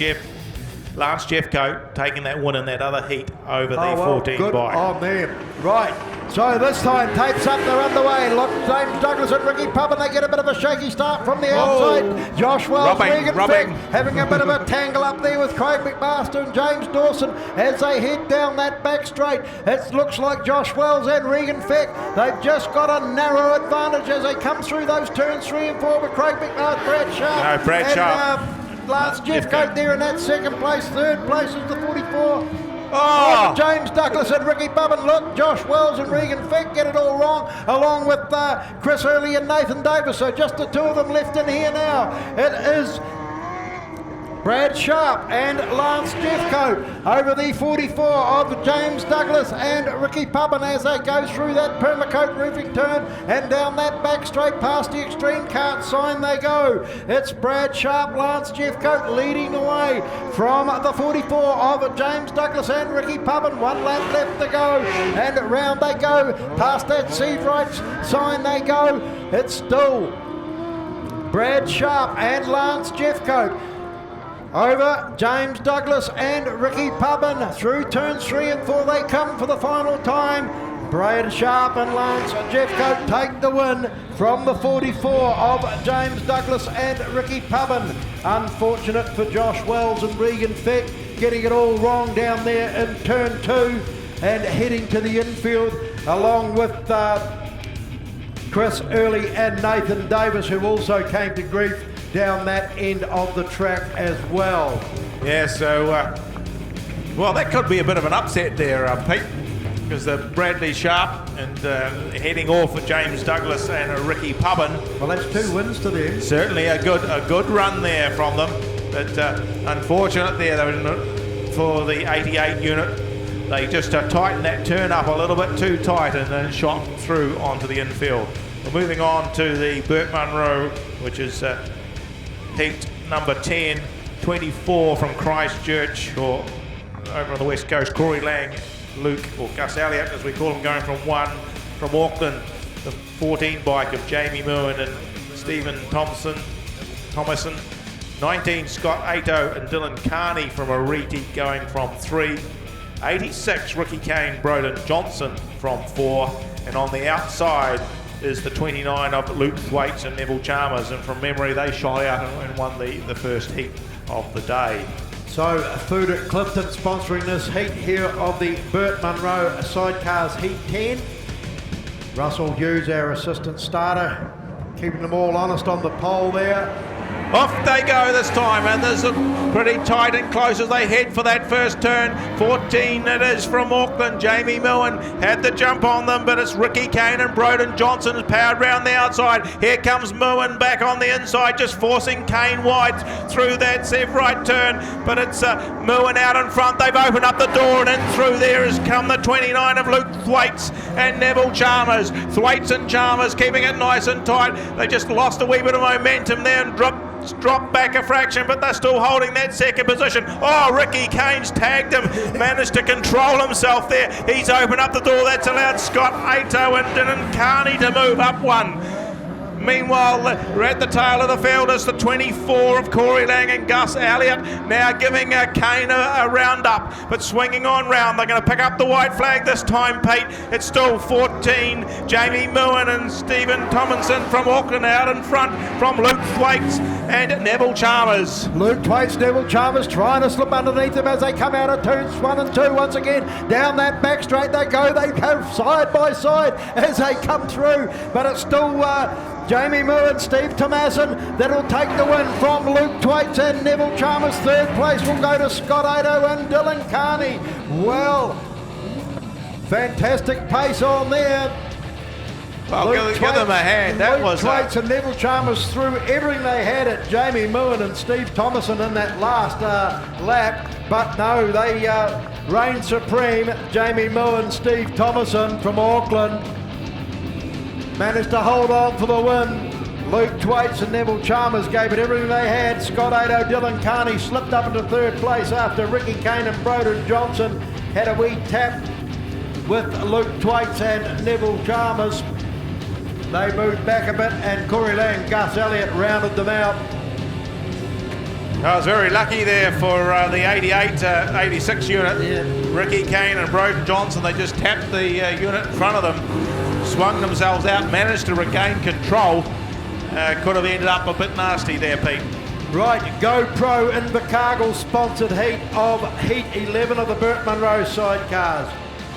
S7: Lance Jeffcoat taking that win in that other heat over the 14
S8: good
S7: bike.
S8: on them. Right, so this time tapes up, they're underway. Look, James Douglas and Ricky Pubbin, they get a bit of a shaky start from the outside. Josh Wells, Regan Fick, having a bit of a tangle up there with Craig McMaster and James Dawson as they head down that back straight. It looks like Josh Wells and Regan Fick, they've just got a narrow advantage as they come through those turns 3 and 4 with Craig McMaster, Brad Sharp.
S7: No, Brad Sharp.
S8: Lance Jeffcoat there in that second place. Third place is the 44. Oh, James Douglas and Ricky Pubbin. Look, Josh Wells and Regan Fick get it all wrong, along with Chris Early and Nathan Davis. So just the two of them left in here now. It is Brad Sharp and Lance Jeffcoat over the 44 of James Douglas and Ricky Pubbin as they go through that permacoat roofing turn and down that back straight past the extreme cart sign they go. It's Brad Sharp, Lance Jeffcoat leading the way from the 44 of James Douglas and Ricky Pubbin. 1 lap left to go and round they go past that seed rights sign they go. It's still Brad Sharp and Lance Jeffcoat over James Douglas and Ricky Pubbin. Through turns 3 and 4 they come for the final time. Brad Sharp and Lance Jeffcoat take the win from the 44 of James Douglas and Ricky Pubbin. Unfortunate for Josh Wells and Regan Fick, getting it all wrong down there in turn 2 and heading to the infield along with Chris Early and Nathan Davis, who also came to grief down that end of the track as well.
S7: Yeah, so, well, that could be a bit of an upset there, Pete, because the Bradley Sharp and heading off for James Douglas and Ricky Pubbin.
S8: Well, that's 2 wins to them.
S7: Certainly a good run there from them, but unfortunate there for the 88 unit. They just tightened that turn up a little bit too tight and then shot through onto the infield. We're moving on to the Burt Munro, which is heat number 10, 24 from Christchurch, or over on the west coast, Corey Lang, Luke, or Gus Elliott as we call him, going from 1 from Auckland. The 14 bike of Jamie Moon and Stephen Thomason. 19, Scott Ato and Dylan Carney from Oreti going from 3. 86, Ricky Kane, Broden Johnson from 4. And on the outside is the 29 of Luke Thwaites and Neville Chalmers, and from memory they shot out and won the first heat of the day.
S8: So Food at Clifton sponsoring this heat here of the Burt Munro Sidecars Heat 10. Russell Hughes, our assistant starter, keeping them all honest on the pole there.
S7: Off they go this time, and there's a pretty tight and close as they head for that first turn. 14 it is from Auckland. Jamie Millen had the jump on them, but it's Ricky Kane and Broden Johnson powered round the outside. Here comes Millen back on the inside, just forcing Kane wide through that right turn, but it's Millen out in front. They've opened up the door, and in through there has come the 29 of Luke Thwaites and Neville Chalmers. Thwaites and Chalmers keeping it nice and tight. They just lost a wee bit of momentum there and dropped back a fraction, but they're still holding that second position. Oh, Ricky Kane's tagged him, managed to control himself there. He's opened up the door. That's allowed Scott Ato and Dylan Carney to move up 1. Meanwhile, we're at the tail of the field as the 24 of Corey Lang and Gus Elliott now giving Kane a round up, but swinging on round. They're going to pick up the white flag this time, Pete. It's still 14. Jamie Moon and Stephen Tomlinson from Auckland out in front from Luke Thwaites and Neville Chalmers.
S8: Luke Thwaites, Neville Chalmers trying to slip underneath them as they come out of turns 1 and 2 once again. Down that back straight they go side by side as they come through, but it's still Jamie Moore and Steve Tomasin that'll take the win from Luke Thwaites and Neville Chalmers. Third place will go to Scott Ado and Dylan Carney. Well, fantastic pace on there.
S7: Well, give them a hand. That
S8: Luke
S7: was
S8: Thwaites and Neville Chalmers threw everything they had at Jamie Moore and Steve Tomasin in that last lap, but no, they reigned supreme. Jamie Moore and Steve Tomasin from Auckland managed to hold on for the win. Luke Thwaites and Neville Chalmers gave it everything they had. Scott Ado, Dylan Carney slipped up into third place after Ricky Kane and Broden Johnson had a wee tap with Luke Thwaites and Neville Chalmers. They moved back a bit and Corey Lang, Gus Elliott rounded them out.
S7: I was very lucky there for the 86 unit. Yeah. Ricky Kane and Broden Johnson, they just tapped the unit in front of them, swung themselves out, managed to regain control. Could have ended up a bit nasty there, Pete.
S8: Right, GoPro Invercargill sponsored heat of Heat 11 of the Burt Munro Sidecars.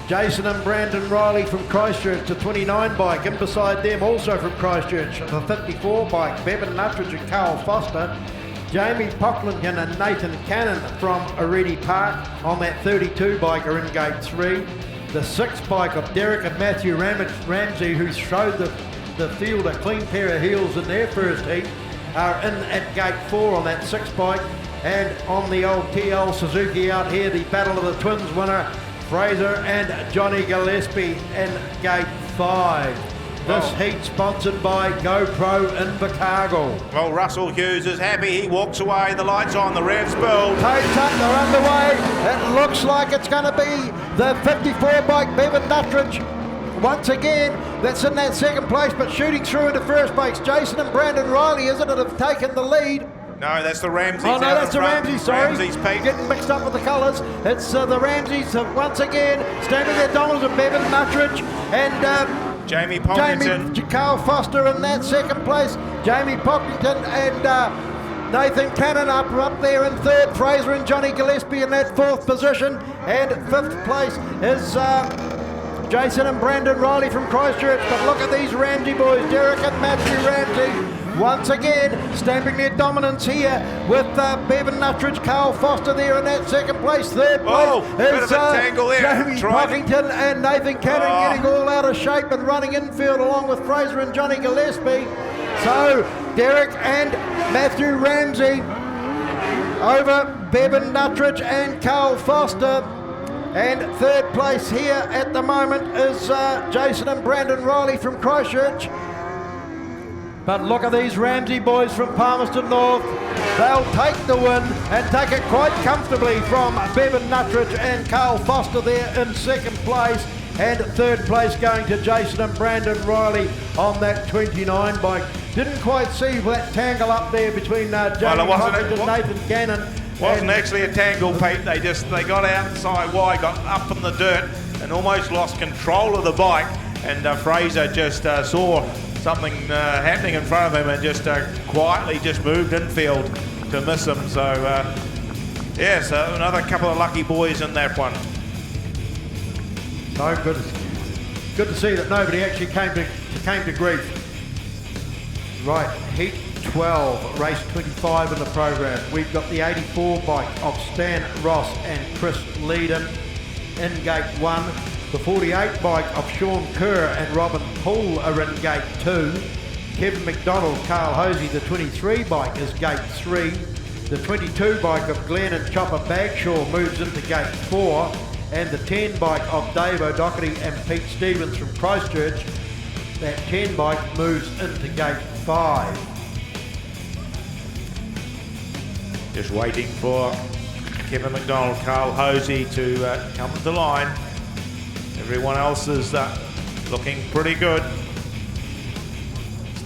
S8: Jason and Brandon Riley from Christchurch, the 29 bike, and beside them also from Christchurch, the 54 bike, Bevan Nuttridge and Carl Foster. Jamie Pocklington and Nathan Cannon from Oreti Park on that 32 bike are in gate 3. The 6 bike of Derek and Matthew Ramsey, who showed the field a clean pair of heels in their first heat, are in at gate 4 on that 6 bike. And on the old TL Suzuki out here, the Battle of the Twins winner, Fraser and Johnny Gillespie in gate 5. This heat sponsored by GoPro Invercargill.
S7: Well, Russell Hughes is happy. He walks away. The lights on. The revs build.
S8: Totes up. They're underway. It looks like it's going to be the 54 bike, Bevan Nuttridge. Once again, that's in that second place, but shooting through into first base. Jason and Brandon Riley, isn't it, have taken the lead.
S7: No, that's the Ramseys.
S8: Oh, no, that's the Ramseys, sorry.
S7: Ramseys, Pete.
S8: Getting mixed up with the colours. It's the Ramseys once again, standing their dominance of Bevan Nuttridge and
S7: Jamie Pocklington.
S8: Carl Foster in that second place. Jamie Pocklington and Nathan Cannon up there in third. Fraser and Johnny Gillespie in that fourth position. And fifth place is Jason and Brandon Riley from Christchurch. But look at these Ramsey boys, Derek and Matthew Ramsey. Once again, stamping their dominance here with Bevan Nuttridge, Carl Foster there in that second place. Third place is Jamie Pocklington and Nathan Cannon getting all out of shape and running infield along with Fraser and Johnny Gillespie. So Derek and Matthew Ramsey over Bevan Nuttridge and Carl Foster. And third place here at the moment is Jason and Brandon Riley from Christchurch. But look at these Ramsey boys from Palmerston North. They'll take the win and take it quite comfortably from Bevan Nuttridge and Carl Foster there in second place. And third place going to Jason and Brandon Riley on that 29 bike. Didn't quite see that tangle up there between Jamie Pocklington and Nathan Cannon.
S7: Wasn't actually a tangle, Pete. They got outside wide, got up in the dirt and almost lost control of the bike. And Fraser just saw something happening in front of him and just quietly just moved infield to miss him. So so another couple of lucky boys in that one.
S8: So good to see that nobody actually came to grief. Right, heat 12, race 25 in the program. We've got the 84 bike of Stan Ross and Chris Leedon in gate 1. The 48 bike of Sean Kerr and Robin Poole are in gate 2. Kevin McDonald, Carl Hosey, the 23 bike is gate 3. The 22 bike of Glenn and Chopper Bagshaw moves into gate 4. And the 10 bike of Dave O'Doherty and Pete Stevens from Christchurch, that 10 bike moves into gate 5.
S7: Just waiting for Kevin McDonald, Carl Hosey to come to the line. Everyone else is looking pretty good.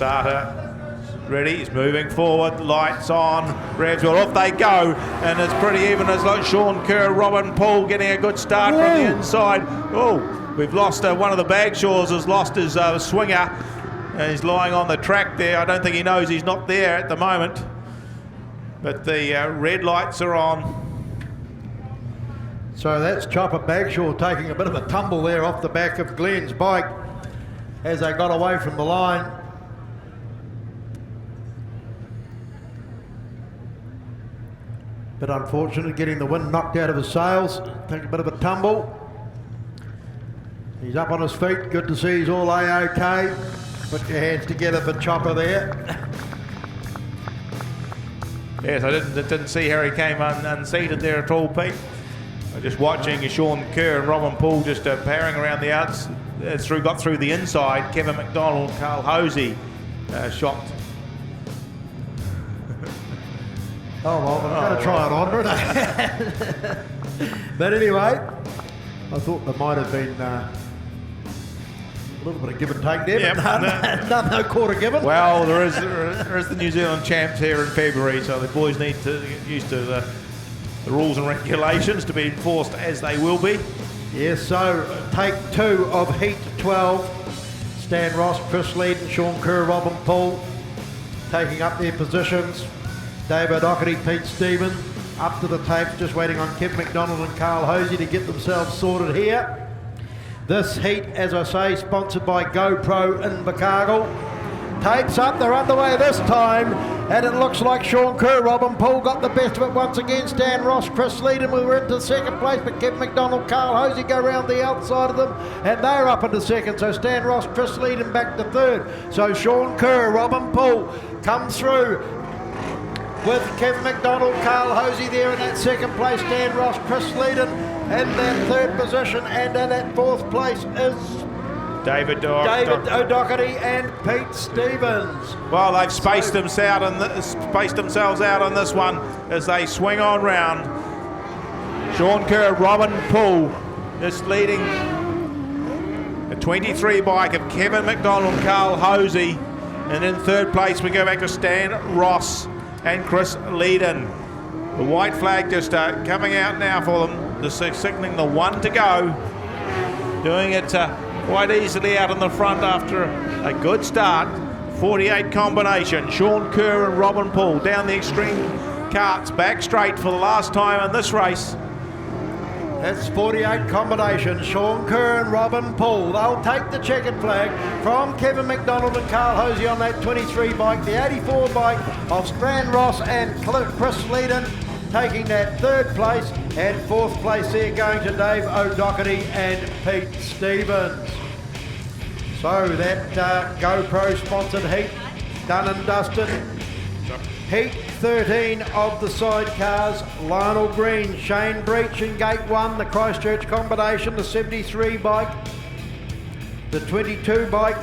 S7: starter. Ready, he's moving forward, lights on, revs, well, off they go, and it's pretty even as like Sean Kerr, Robin Poole getting a good start from the inside. Oh, we've lost one of the Bagshaws has lost his swinger, and he's lying on the track there. I don't think he knows he's not there at the moment, but the red lights are on.
S8: So that's Chopper Bagshaw taking a bit of a tumble there off the back of Glenn's bike as they got away from the line. Bit unfortunate getting the wind knocked out of his sails, taking a bit of a tumble. He's up on his feet, good to see he's all A-OK. Put your hands together for Chopper there.
S7: Yes, I didn't see how he came unseated there at all, Pete. I'm just watching Sean Kerr and Robin Poole just powering around the outs, got through the inside. Kevin McDonald, Carl Hosey shot.
S8: Oh, well, I'm going to try it on, aren't I? But anyway, I thought there might have been a little bit of give and take there,
S7: Yep.
S8: but no quarter given.
S7: Well, there is the New Zealand champs here in February, so the boys need to get used to the rules and regulations to be enforced as they will be.
S8: Yes, so take 2 of Heat 12. Stan Ross, Chris Leedon, Sean Kerr, Robin Poole taking up their positions. Dave O'Doherty, Pete Stevens up to the tapes, just waiting on Kevin McDonald and Carl Hosey to get themselves sorted here. This heat, as I say, sponsored by GoPro Invercargill. Tapes up, they're underway this time, and it looks like Sean Kerr, Robin Poole got the best of it once again. Stan Ross, Chris Leedon, we were into second place, but Kevin McDonald, Carl Hosey go round the outside of them, and they're up into second. So Stan Ross, Chris Leedon back to third. So Sean Kerr, Robin Poole comes through with Kevin McDonald, Carl Hosey there in that second place, Stan Ross, Chris Leedon in that third position, and in that fourth place is
S7: David
S8: O'Doherty and Pete Stevens.
S7: Well, they've spaced themselves out on this one as they swing on round. Sean Kerr, Robin Poole just leading a 23 bike of Kevin McDonald, Carl Hosey, and in third place we go back to Stan Ross and Chris Leedon. The white flag just coming out now for them, just signalling the 1 to go. Doing it quite easily out in the front after a good start. 48 combination, Sean Kerr and Robin Poole down the extreme carts, back straight for the last time in this race.
S8: That's 48 combination, Sean Kerr and Robin Poole. They'll take the checkered flag from Kevin McDonald and Carl Hosey on that 23 bike. The 84 bike of Stan Ross and Chris Leedon taking that third place, and fourth place there going to Dave O'Doherty and Pete Stevens. So that GoPro sponsored heat done and dusted. Heat 13 of the sidecars, Lionel Green, Shane Breach in gate 1, the Christchurch combination, the 73 bike, the 22 bike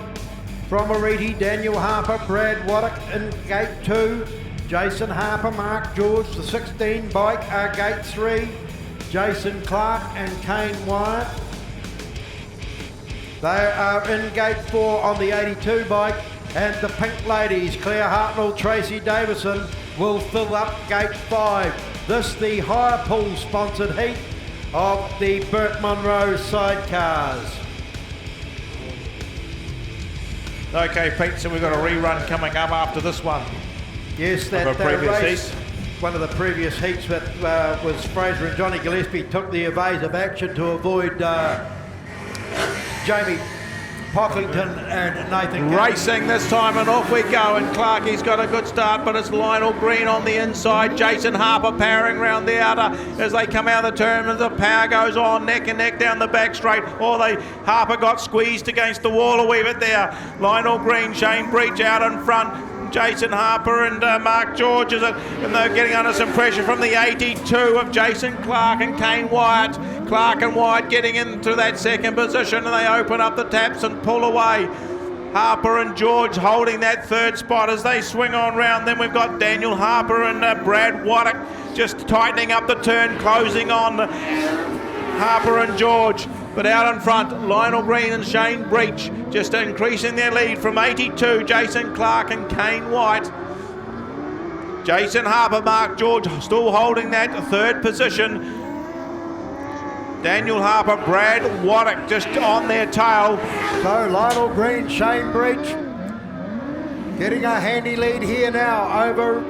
S8: from Oreti, Daniel Harper, Brad Waddock in gate 2, Jason Harper, Mark George, the 16 bike, gate 3, Jason Clark and Kane Wyatt. They are in gate 4 on the 82 bike. And the Pink Ladies, Claire Hartnell, Tracy Davison, will fill up gate 5. This the higher pool sponsored heat of the Burt Munro Sidecars.
S7: Okay, Pete, so we've got a rerun coming up after this one.
S8: Yes, that race, one of the previous heats that was Fraser and Johnny Gillespie took the evasive action to avoid Jamie Pocklington and Nathan
S7: Racing this time, and off we go, and Clarkie's got a good start, but it's Lionel Green on the inside, Jason Harper powering round the outer as they come out of the turn, and the power goes on neck and neck down the back straight. Harper got squeezed against the wall a wee bit there. Lionel Green, Shane Breach out in front, Jason Harper and Mark George, and they're getting under some pressure from the 82 of Jason Clark and Kane Wyatt. Clark and Wyatt getting into that second position, and they open up the taps and pull away. Harper and George holding that third spot as they swing on round. Then we've got Daniel Harper and Brad Waddock just tightening up the turn, closing on Harper and George. But out in front, Lionel Green and Shane Breach just increasing their lead from 82. Jason Clark and Kane White. Jason Harper, Mark George still holding that third position. Daniel Harper, Brad Waddock just on their tail.
S8: So Lionel Green, Shane Breach getting a handy lead here now over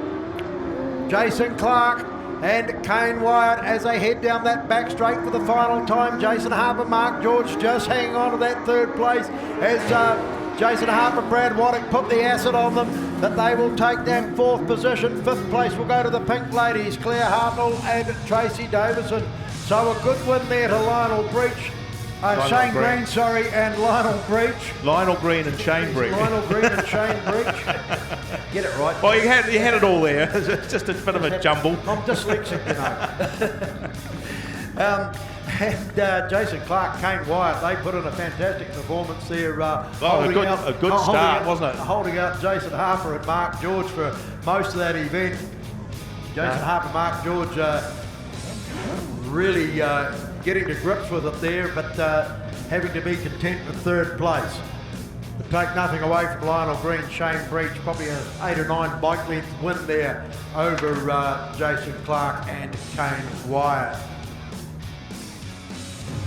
S8: Jason Clark and Kane Wyatt as they head down that back straight for the final time. Jason Harper, Mark George just hanging on to that third place as Jason Harper, Brad Waddock put the acid on them that they will take that fourth position. Fifth place will go to the Pink Ladies, Claire Hartnell and Tracy Davison. So a good win there to Lionel Breach. Shane Green, sorry, and Lionel Breach.
S7: Lionel Green and Shane Breach.
S8: Lionel Green and Shane Breach. Get it right.
S7: Well, you had it all there. It's just a bit of a jumble.
S8: I'm dyslexic, you know. And Jason Clark, Kane Wyatt, they put in a fantastic performance there.
S7: A good start, wasn't it?
S8: Holding out Jason Harper and Mark George for most of that event. Jason Harper, Mark George really getting to grips with it there, but having to be content with third place. To take nothing away from Lionel Green, Shane Breach, probably an 8 or 9 bike length win there over Jason Clark and Kane Wyatt.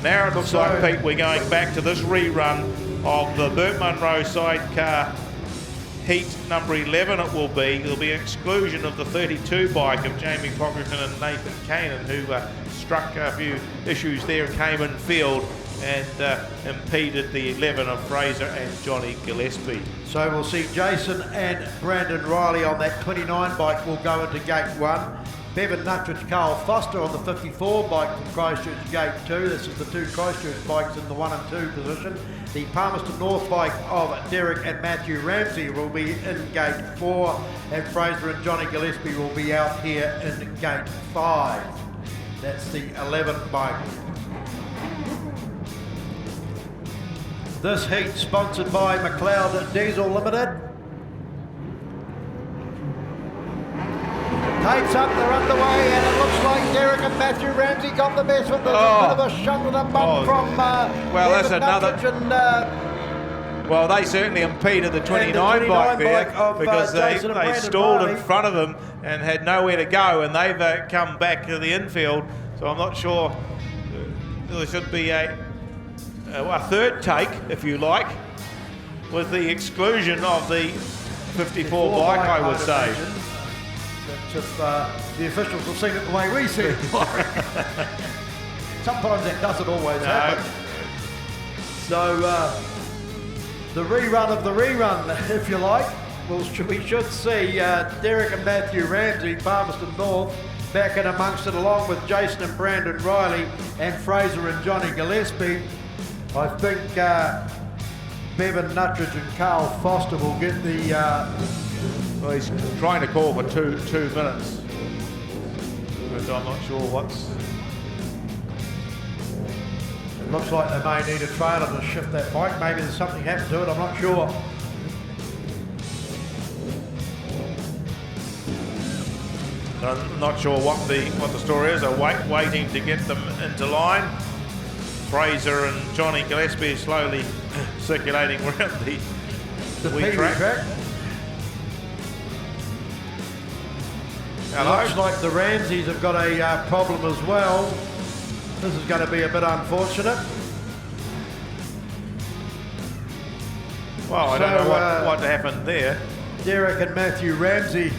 S7: Now it looks like, Pete, we're going back to this rerun of the Burt Munro Sidecar heat number 11 it will be. There'll be an exclusion of the 32 bike of Jamie Pockerton and Nathan Kanan, who struck a few issues there in Cayman Field and impeded the 11 of Fraser and Johnny Gillespie.
S8: So we'll see Jason and Brandon Riley on that 29 bike will go into gate 1. Bevan Nuttridge, Carl Foster on the 54 bike from Christchurch gate 2. This is the two Christchurch bikes in the 1 and 2 position. The Palmerston North bike of Derek and Matthew Ramsey will be in gate 4, and Fraser and Johnny Gillespie will be out here in gate 5. That's the 11 bike. This heat sponsored by McLeod Diesel Limited. Tapes up, they're underway, and it looks like Derek and Matthew Ramsey got the best with a bit of a shot with a bump from
S7: well, that's another. Well, they certainly impeded the 29 bike there because they stalled in front of them and had nowhere to go, and they've come back to the infield. So I'm not sure. There should be a third take, if you like, with the exclusion of the 54 bike, I would say.
S8: If the officials have seen it the way we see it. Sometimes that doesn't always happen. So the rerun of the rerun, if you like, we should see Derek and Matthew Ramsey, Palmerston North, back in amongst it along with Jason and Brandon Riley and Fraser and Johnny Gillespie. I think Bevan Nuttridge and Carl Foster will get the...
S7: well, he's trying to call for two minutes, but I'm not sure what's...
S8: It looks like they may need a trailer to shift that bike. Maybe there's something happened to it, I'm not sure.
S7: I'm not sure what the story is. They're waiting to get them into line. Fraser and Johnny Gillespie slowly circulating around the wee track.
S8: Hello. Looks like the Ramseys have got a problem as well. This is going to be a bit unfortunate.
S7: Well, I don't know what happened there.
S8: Derek and Matthew Ramsey.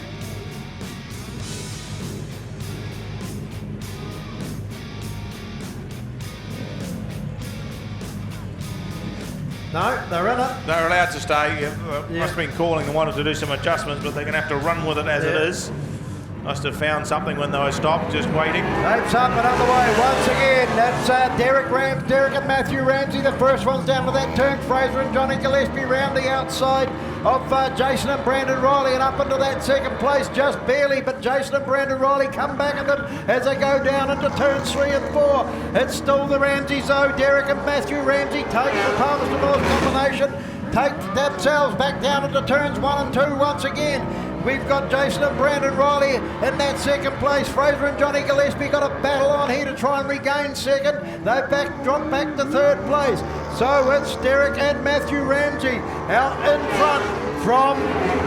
S8: No, they're in it.
S7: They're allowed to stay. Must have been calling and wanted to do some adjustments, but they're going to have to run with it as it is. Must have found something when they were stopped, just waiting.
S8: Tapes up and underway once again. That's Derek and Matthew Ramsey. The first one's down to that turn. Fraser and Johnny Gillespie round the outside of Jason and Brandon Riley and up into that second place just barely, but Jason and Brandon Riley come back at them as they go down into turns 3 and 4. It's still the Ramseys though. Derek and Matthew Ramsey take the Palmerston North combination, take themselves back down into turns 1 and 2 once again. We've got Jason and Brandon Riley in that second place. Fraser and Johnny Gillespie got a battle on here to try and regain second. They dropped back to third place. So it's Derek and Matthew Ramsey out in front from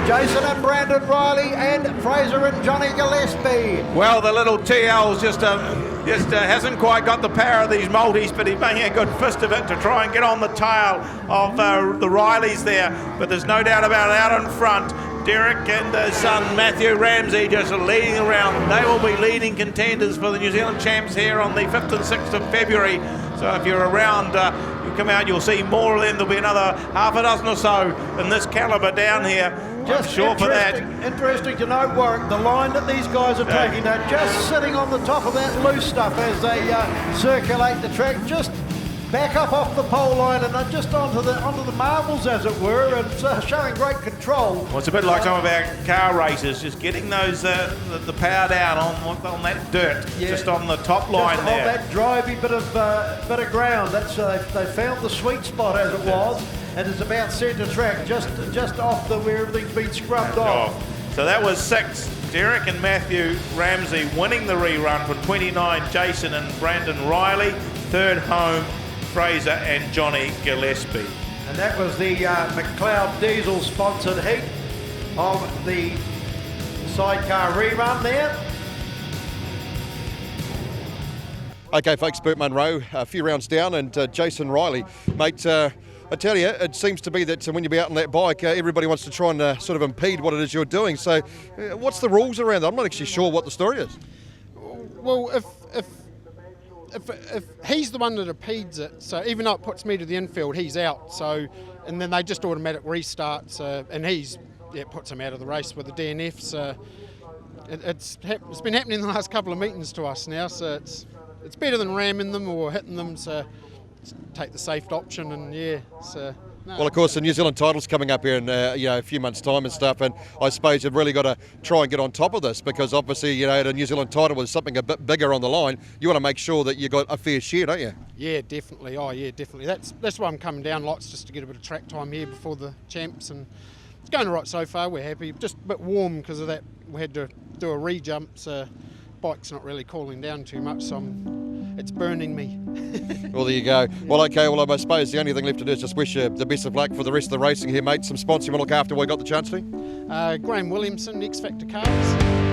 S8: Jason and Brandon Riley and Fraser and Johnny Gillespie.
S7: Well, the little TL's just hasn't quite got the power of these multis, but he's making a good fist of it to try and get on the tail of the Rileys there. But there's no doubt about it, out in front, Derek and his son Matthew Ramsey just leading around. They will be leading contenders for the New Zealand champs here on the 5th and 6th of February. So if you're around, you come out, you'll see more of them. There'll be another half a dozen or so in this calibre down here.
S8: Just
S7: I'm sure for that.
S8: Interesting to note, Warwick, the line that these guys are taking. They're just sitting on the top of that loose stuff as they circulate the track. Just back up off the pole line and just onto the marbles, as it were, and showing great control.
S7: Well, it's a bit like some of our car races, just getting those the power down on that dirt, just on the top line
S8: just
S7: there.
S8: On that drivey bit of ground. That's they found the sweet spot, as it was, and it's about centre track, just off where everything's been scrubbed off.
S7: So that was 6. Derek and Matthew Ramsey winning the rerun for 29. Jason and Brandon Riley. Third home, Fraser and Johnny Gillespie.
S8: And that was the McLeod Diesel sponsored heat of the sidecar rerun there.
S1: Okay, folks, Burt Munro, a few rounds down, and Jason Riley. Mate, I tell you, it seems to be that when you're out on that bike, everybody wants to try and sort of impede what it is you're doing. So what's the rules around that? I'm not actually sure what the story is.
S15: Well, if he's the one that impedes it, so even though it puts me to the infield, he's out. So, and then they just automatic restart. So, and it puts him out of the race with the DNF. So, it's been happening the last couple of meetings to us now. So it's better than ramming them or hitting them. So, take the safe option, and So. No.
S1: Well, of course, the New Zealand title's coming up here in a few months' time and stuff, and I suppose you've really got to try and get on top of this, because obviously, the New Zealand title was something a bit bigger on the line. You want to make sure that you got a fair share, don't you?
S15: Yeah, definitely. Oh, yeah, definitely. That's why I'm coming down lots, just to get a bit of track time here before the champs, and it's going all right so far. We're happy. Just a bit warm because of that. We had to do a re-jump, so bike's not really cooling down too much, so it's burning me.
S1: Well, there you go. Well, okay, well, I suppose the only thing left to do is just wish you the best of luck for the rest of the racing here, mate. Some sponsor you want to look after while you got the chance to?
S15: Graham Williamson, X Factor Cars.